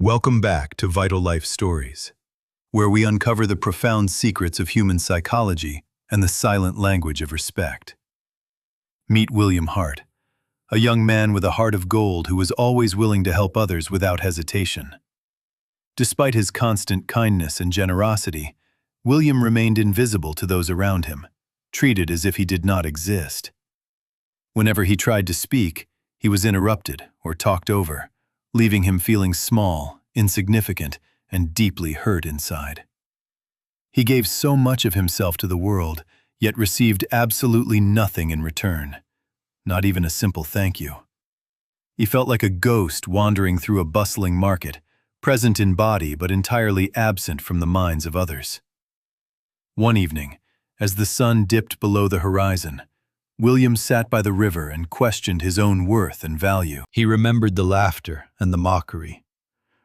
Welcome back to Vital Life Stories, where we uncover the profound secrets of human psychology and the silent language of respect. Meet William Hart, a young man with a heart of gold who was always willing to help others without hesitation. Despite his constant kindness and generosity, William remained invisible to those around him, treated as if he did not exist. Whenever he tried to speak, he was interrupted or talked over, leaving him feeling small, insignificant, and deeply hurt inside. He gave so much of himself to the world, yet received absolutely nothing in return, not even a simple thank you. He felt like a ghost wandering through a bustling market, present in body but entirely absent from the minds of others. One evening, as the sun dipped below the horizon, William sat by the river and questioned his own worth and value. He remembered the laughter and the mockery,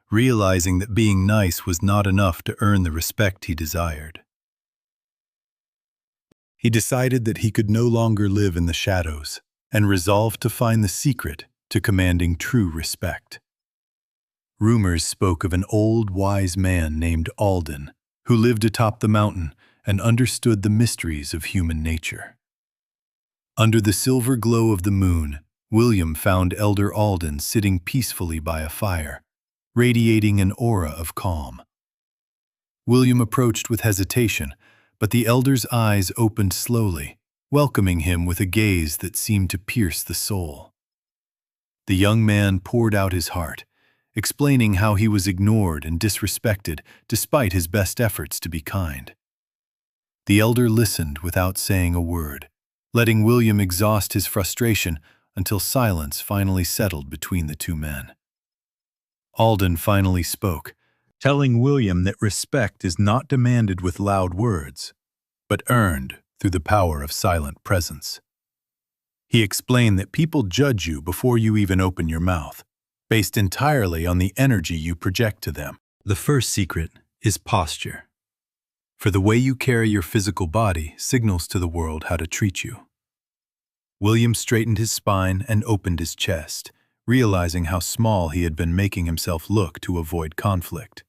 realizing that being nice was not enough to earn the respect he desired. He decided that he could no longer live in the shadows and resolved to find the secret to commanding true respect. Rumors spoke of an old, wise man named Alden, who lived atop the mountain and understood the mysteries of human nature. Under the silver glow of the moon, William found Elder Alden sitting peacefully by a fire, radiating an aura of calm. William approached with hesitation, but the elder's eyes opened slowly, welcoming him with a gaze that seemed to pierce the soul. The young man poured out his heart, explaining how he was ignored and disrespected despite his best efforts to be kind. The elder listened without saying a word, letting William exhaust his frustration until silence finally settled between the two men. Alden finally spoke, telling William that respect is not demanded with loud words, but earned through the power of silent presence. He explained that people judge you before you even open your mouth, based entirely on the energy you project to them. The first secret is posture. For the way you carry your physical body signals to the world how to treat you. William straightened his spine and opened his chest, realizing how small he had been making himself look to avoid conflict.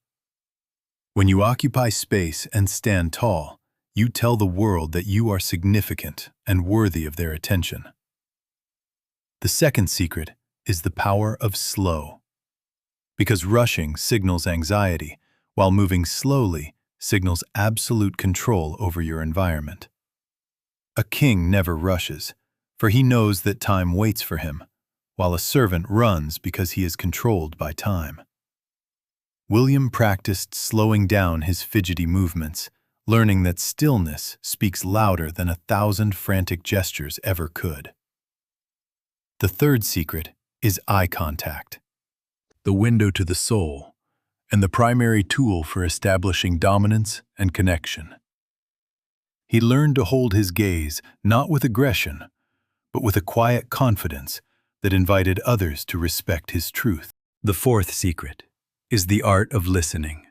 When you occupy space and stand tall, you tell the world that you are significant and worthy of their attention. The second secret is the power of slow. Because rushing signals anxiety, while moving slowly signals absolute control over your environment. A king never rushes, for he knows that time waits for him, while a servant runs because he is controlled by time. William practiced slowing down his fidgety movements, learning that stillness speaks louder than 1,000 frantic gestures ever could. The third secret is eye contact, the window to the soul, and the primary tool for establishing dominance and connection. He learned to hold his gaze not with aggression, but with a quiet confidence that invited others to respect his truth. The fourth secret is the art of listening.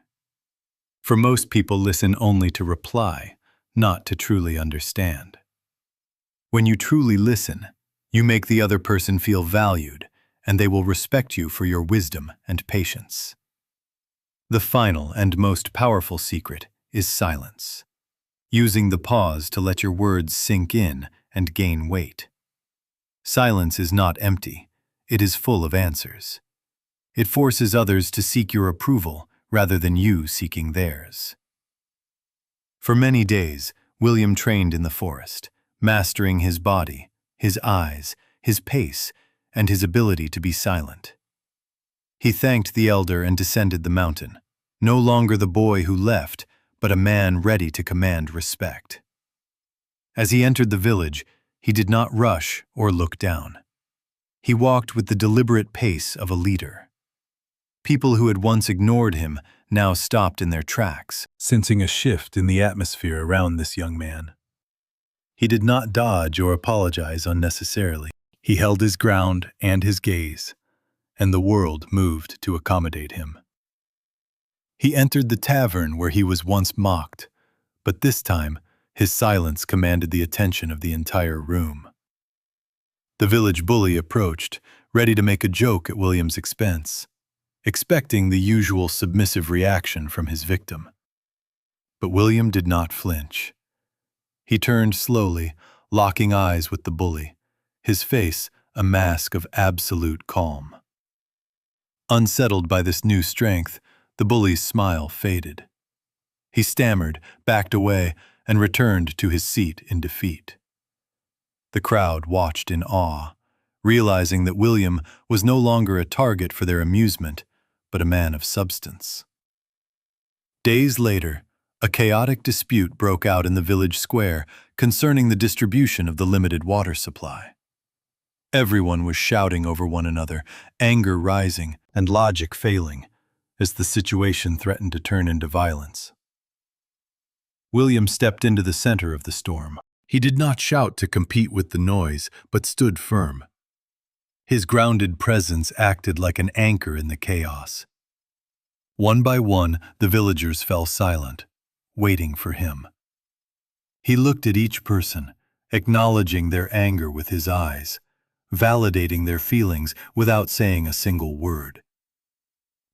For most people listen only to reply, not to truly understand. When you truly listen, you make the other person feel valued, and they will respect you for your wisdom and patience. The final and most powerful secret is silence, using the pause to let your words sink in and gain weight. Silence is not empty, it is full of answers. It forces others to seek your approval rather than you seeking theirs. For many days, William trained in the forest, mastering his body, his eyes, his pace, and his ability to be silent. He thanked the elder and descended the mountain, no longer the boy who left, but a man ready to command respect. As he entered the village, he did not rush or look down. He walked with the deliberate pace of a leader. People who had once ignored him now stopped in their tracks, sensing a shift in the atmosphere around this young man. He did not dodge or apologize unnecessarily. He held his ground and his gaze, and the world moved to accommodate him. He entered the tavern where he was once mocked, but this time his silence commanded the attention of the entire room. The village bully approached, ready to make a joke at William's expense. expecting the usual submissive reaction from his victim. But William did not flinch. He turned slowly, locking eyes with the bully, his face a mask of absolute calm. Unsettled by this new strength, the bully's smile faded. He stammered, backed away, and returned to his seat in defeat. The crowd watched in awe, realizing that William was no longer a target for their amusement, but a man of substance. Days later, a chaotic dispute broke out in the village square concerning the distribution of the limited water supply. Everyone was shouting over one another, anger rising and logic failing, as the situation threatened to turn into violence. William stepped into the center of the storm. He did not shout to compete with the noise, but stood firm. His grounded presence acted like an anchor in the chaos. One by one, the villagers fell silent, waiting for him. He looked at each person, acknowledging their anger with his eyes, validating their feelings without saying a single word.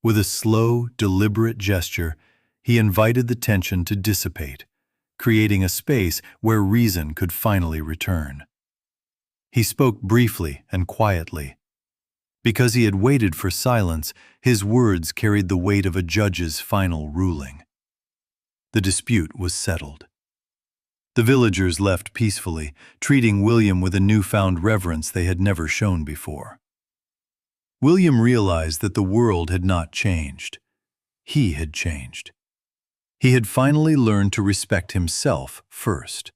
With a slow, deliberate gesture, he invited the tension to dissipate, creating a space where reason could finally return. He spoke briefly and quietly. Because he had waited for silence, his words carried the weight of a judge's final ruling. The dispute was settled. The villagers left peacefully, treating William with a newfound reverence they had never shown before. William realized that the world had not changed. He had changed. He had finally learned to respect himself first.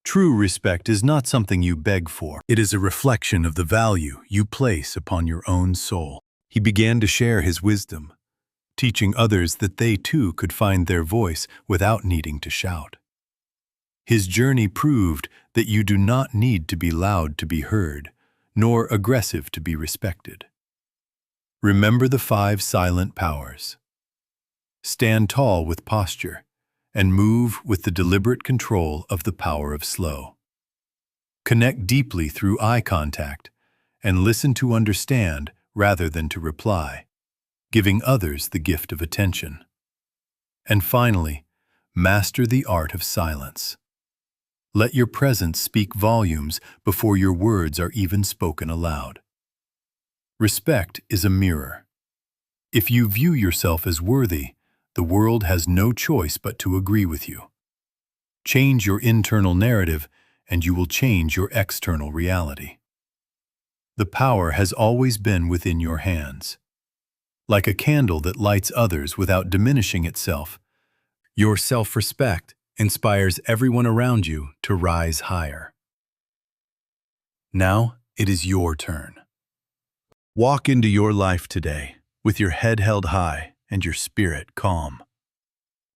True respect is not something you beg for. It is a reflection of the value you place upon your own soul. He began to share his wisdom, teaching others that they too could find their voice without needing to shout. His journey proved that you do not need to be loud to be heard, nor aggressive to be respected. Remember the 5 silent powers. Stand tall with posture, and move with the deliberate control of the power of slow. Connect deeply through eye contact, and listen to understand rather than to reply, giving others the gift of attention. And finally, master the art of silence. Let your presence speak volumes before your words are even spoken aloud. Respect is a mirror. If you view yourself as worthy, the world has no choice but to agree with you. Change your internal narrative, and you will change your external reality. The power has always been within your hands. Like a candle that lights others without diminishing itself, your self-respect inspires everyone around you to rise higher. Now it is your turn. Walk into your life today with your head held high and your spirit calm.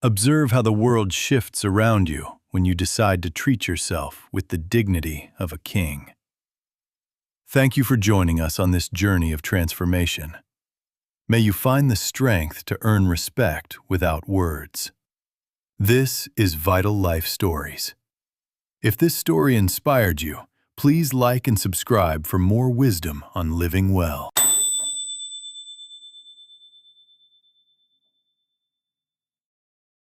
Observe how the world shifts around you when you decide to treat yourself with the dignity of a king. Thank you for joining us on this journey of transformation. May you find the strength to earn respect without words. This is Vital Life Stories. If this story inspired you, please like and subscribe for more wisdom on living well.